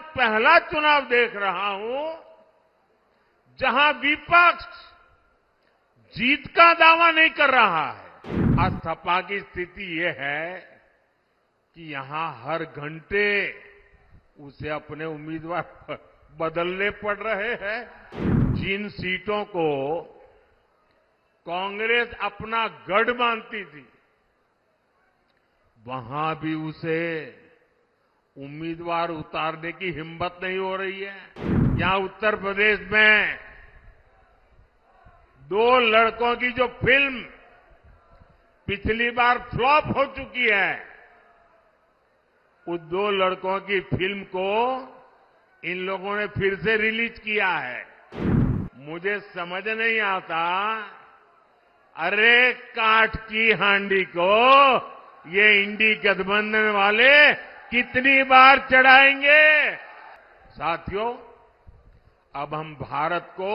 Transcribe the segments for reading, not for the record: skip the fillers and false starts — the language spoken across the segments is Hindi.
पहला चुनाव देख रहा हूं जहां विपक्ष जीत का दावा नहीं कर रहा है। आज सपा की स्थिति ये है कि यहां हर घंटे उसे अपने उम्मीदवार बदलने पड़ रहे हैं। जिन सीटों को कांग्रेस अपना गढ़ मानती थी, वहां भी उसे उम्मीदवार उतारने की हिम्मत नहीं हो रही है। यहां उत्तर प्रदेश में 2 लड़कों की जो फिल्म पिछली बार फ्लॉप हो चुकी है, उस 2 लड़कों की फिल्म को इन लोगों ने फिर से रिलीज किया है। मुझे समझ नहीं आता, अरे काठ की हांडी को ये इंडी गठबंधन वाले कितनी बार चढ़ाएंगे। साथियों, अब हम भारत को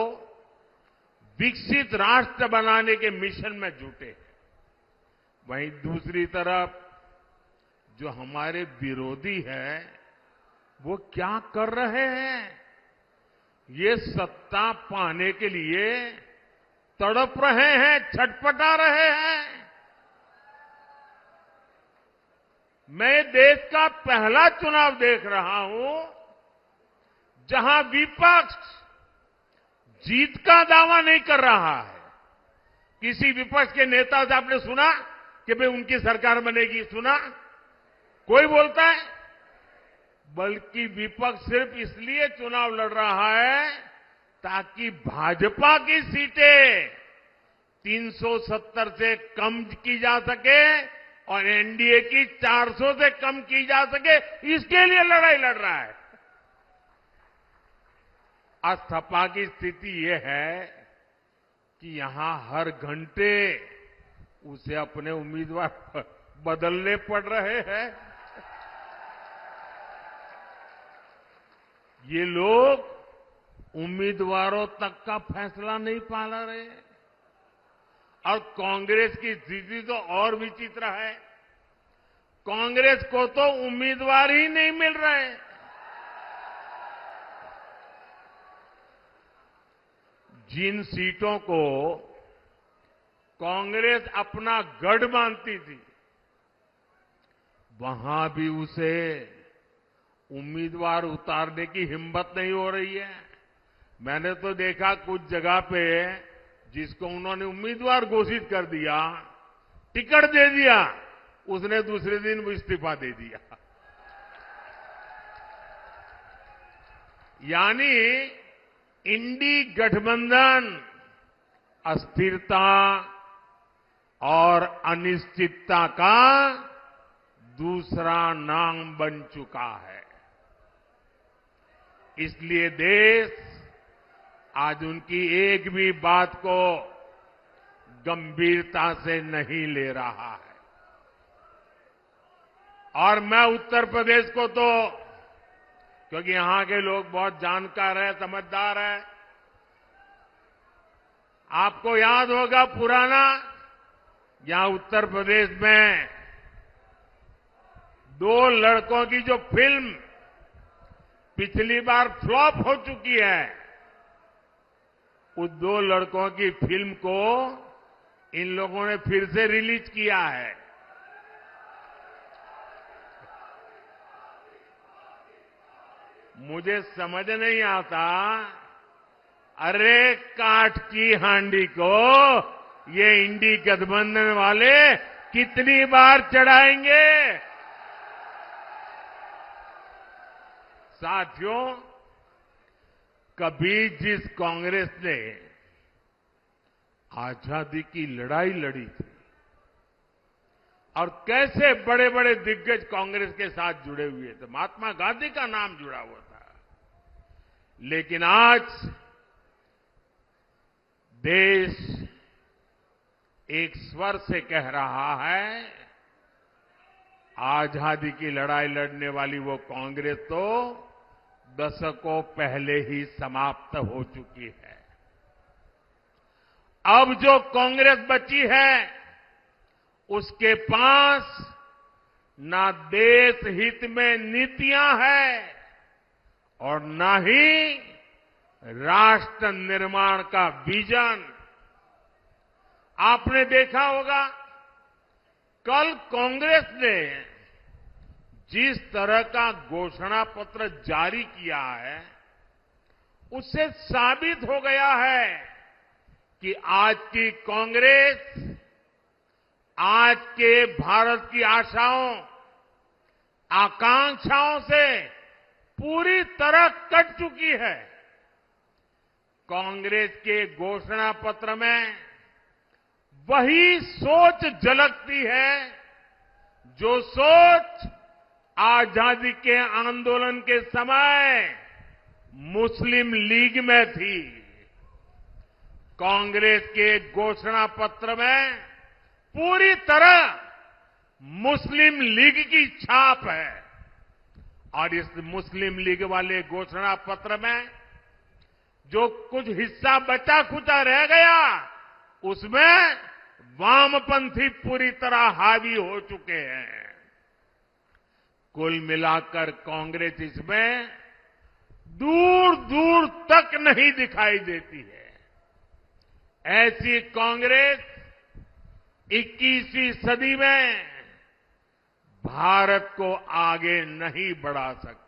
विकसित राष्ट्र बनाने के मिशन में जुटे हैं। वहीं दूसरी तरफ जो हमारे विरोधी हैं, वो क्या कर रहे हैं? ये सत्ता पाने के लिए तड़प रहे हैं, छटपटा रहे हैं। मैं देश का पहला चुनाव देख रहा हूं जहां विपक्ष जीत का दावा नहीं कर रहा है। किसी विपक्ष के नेता से आपने सुना कि भाई उनकी सरकार बनेगी? सुना कोई बोलता है? बल्कि विपक्ष सिर्फ इसलिए चुनाव लड़ रहा है ताकि भाजपा की सीटें 370 से कम की जा सके और एनडीए की 400 से कम की जा सके, इसके लिए लड़ाई लड़ रहा है। आज सपा की स्थिति ये है कि यहां हर घंटे उसे अपने उम्मीदवार बदलने पड़ रहे हैं। ये लोग उम्मीदवारों तक का फैसला नहीं पा रहे। और कांग्रेस की स्थिति तो और विचित्र है। कांग्रेस को तो उम्मीदवार ही नहीं मिल रहे। जिन सीटों को कांग्रेस अपना गढ़ मानती थी, वहां भी उसे उम्मीदवार उतारने की हिम्मत नहीं हो रही है। मैंने तो देखा कुछ जगह पे जिसको उन्होंने उम्मीदवार घोषित कर दिया, टिकट दे दिया, उसने दूसरे दिन वो इस्तीफा दे दिया। यानी इंडी गठबंधन अस्थिरता और अनिश्चितता का दूसरा नाम बन चुका है। इसलिए देश आज उनकी एक भी बात को गंभीरता से नहीं ले रहा है। और मैं उत्तर प्रदेश को तो, क्योंकि यहां के लोग बहुत जानकार हैं, समझदार हैं, आपको याद होगा पुराना, यहां उत्तर प्रदेश में 2 लड़कों की जो फिल्म पिछली बार फ्लॉप हो चुकी है, उस 2 लड़कों की फिल्म को इन लोगों ने फिर से रिलीज किया है। मुझे समझ नहीं आता, अरे काठ की हांडी को ये इंडी गठबंधन वाले कितनी बार चढ़ाएंगे। साथियों, कभी जिस कांग्रेस ने आजादी की लड़ाई लड़ी थी और कैसे बड़े बड़े दिग्गज कांग्रेस के साथ जुड़े हुए थे, महात्मा गांधी का नाम जुड़ा हुआ था, लेकिन आज देश एक स्वर से कह रहा है, आजादी की लड़ाई लड़ने वाली वो कांग्रेस तो दशकों पहले ही समाप्त हो चुकी है। अब जो कांग्रेस बची है, उसके पास ना देश हित में नीतियां हैं, और न ही राष्ट्र निर्माण का विजन। आपने देखा होगा कल कांग्रेस ने जिस तरह का घोषणा पत्र जारी किया है, उससे साबित हो गया है कि आज की कांग्रेस आज के भारत की आशाओं, आकांक्षाओं से पूरी तरह कट चुकी है। कांग्रेस के घोषणा पत्र में वही सोच झलकती है जो सोच आजादी के आंदोलन के समय मुस्लिम लीग में थी। कांग्रेस के घोषणा पत्र में पूरी तरह मुस्लिम लीग की छाप है और इस मुस्लिम लीग वाले घोषणा पत्र में जो कुछ हिस्सा बचा खुचा रह गया, उसमें वामपंथी पूरी तरह हावी हो चुके हैं। कुल मिलाकर कांग्रेस इसमें दूर दूर तक नहीं दिखाई देती है। ऐसी कांग्रेस 21वीं सदी में भारत को आगे नहीं बढ़ा सकती।